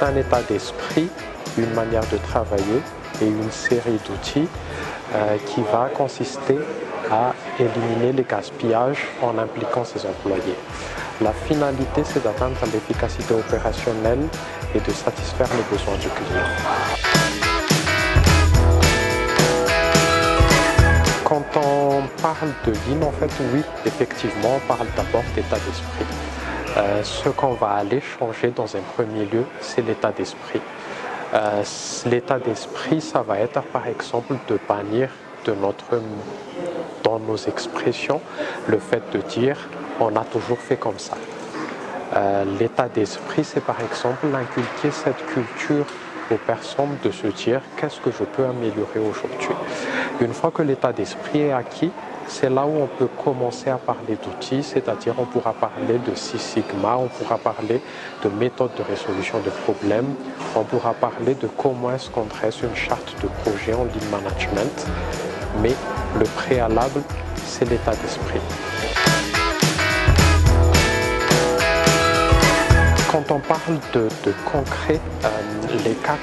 un état d'esprit, une manière de travailler et une série d'outils qui va consister à éliminer les gaspillages en impliquant ses employés. La finalité, c'est d'atteindre l'efficacité opérationnelle et de satisfaire les besoins du client. Quand on parle de Lean, en fait, oui, effectivement, on parle d'abord d'état d'esprit. Ce qu'on va aller changer dans un premier lieu, c'est l'état d'esprit. L'état d'esprit, ça va être par exemple de bannir dans nos expressions le fait de dire « on a toujours fait comme ça ». L'état d'esprit, c'est par exemple inculquer cette culture aux personnes de se dire « qu'est-ce que je peux améliorer aujourd'hui ». Une fois que l'état d'esprit est acquis, c'est là où on peut commencer à parler d'outils, c'est-à-dire on pourra parler de Six Sigma, on pourra parler de méthodes de résolution de problèmes, on pourra parler de comment est-ce qu'on dresse une charte de projet en Lean Management, mais le préalable, c'est l'état d'esprit. Quand on parle de concret, les cas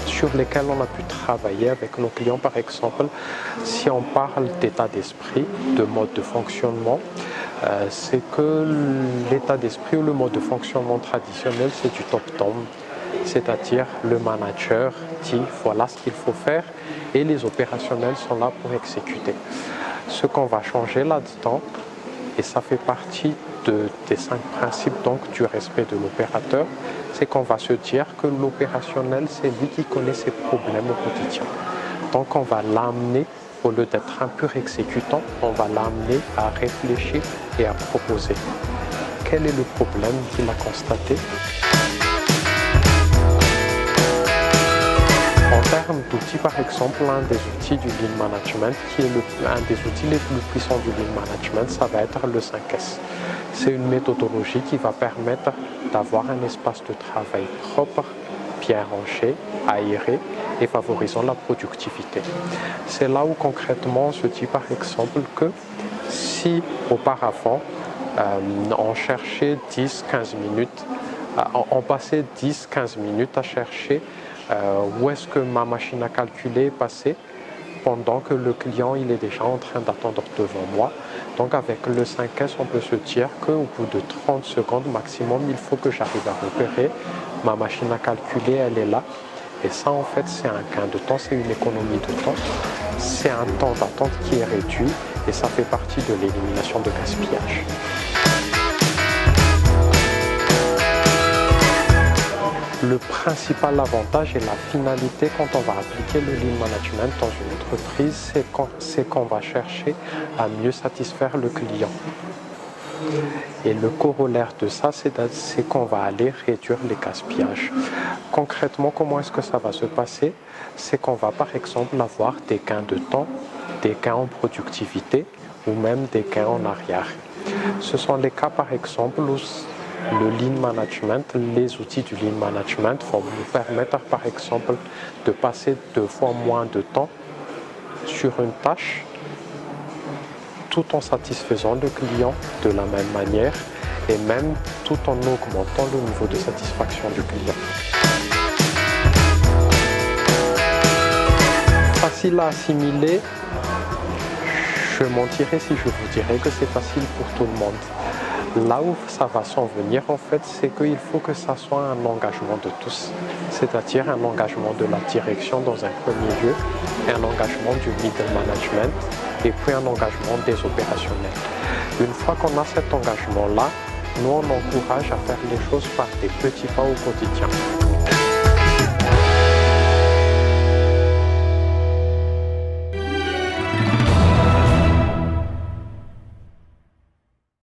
sur lesquels on a pu travailler avec nos clients, par exemple, si on parle d'état d'esprit, de mode de fonctionnement, c'est que l'état d'esprit ou le mode de fonctionnement traditionnel, c'est du top-down, c'est-à-dire le manager dit voilà ce qu'il faut faire et les opérationnels sont là pour exécuter. Ce qu'on va changer là-dedans, et ça fait partie des 5 principes donc, du respect de l'opérateur, c'est qu'on va se dire que l'opérationnel, c'est lui qui connaît ses problèmes au quotidien. Donc on va l'amener, au lieu d'être un pur exécutant, on va l'amener à réfléchir et à proposer. Quel est le problème qu'il a constaté? En termes d'outils, par exemple, un des outils du Lean Management, qui est un des outils les plus puissants du Lean Management, ça va être le 5S. C'est une méthodologie qui va permettre d'avoir un espace de travail propre, bien rangé, aéré et favorisant la productivité. C'est là où concrètement on se dit par exemple que si auparavant on cherchait 10-15 minutes, on passait 10-15 minutes à chercher où est-ce que ma machine à calculer est passée pendant que le client il est déjà en train d'attendre devant moi. Donc avec le 5S, on peut se dire qu'au bout de 30 secondes maximum, il faut que j'arrive à repérer. Ma machine à calculer, elle est là. Et ça, en fait, c'est un gain de temps, c'est une économie de temps. C'est un temps d'attente qui est réduit et ça fait partie de l'élimination de gaspillage. Le principal avantage et la finalité quand on va appliquer le Lean Management dans une entreprise, c'est qu'on va chercher à mieux satisfaire le client. Et le corollaire de ça, c'est qu'on va aller réduire les gaspillages. Concrètement, comment est-ce que ça va se passer? C'est qu'on va par exemple avoir des gains de temps, des gains en productivité ou même des gains en arrière. Ce sont les cas par exemple où le Lean Management, les outils du Lean Management vont nous permettre par exemple de passer 2 fois moins de temps sur une tâche tout en satisfaisant le client de la même manière et même tout en augmentant le niveau de satisfaction du client. Facile à assimiler, je mentirais si je vous dirais que c'est facile pour tout le monde. Là où ça va s'en venir, en fait, c'est qu'il faut que ça soit un engagement de tous, c'est-à-dire un engagement de la direction dans un premier lieu, un engagement du middle management et puis un engagement des opérationnels. Une fois qu'on a cet engagement-là, nous on encourage à faire les choses par des petits pas au quotidien.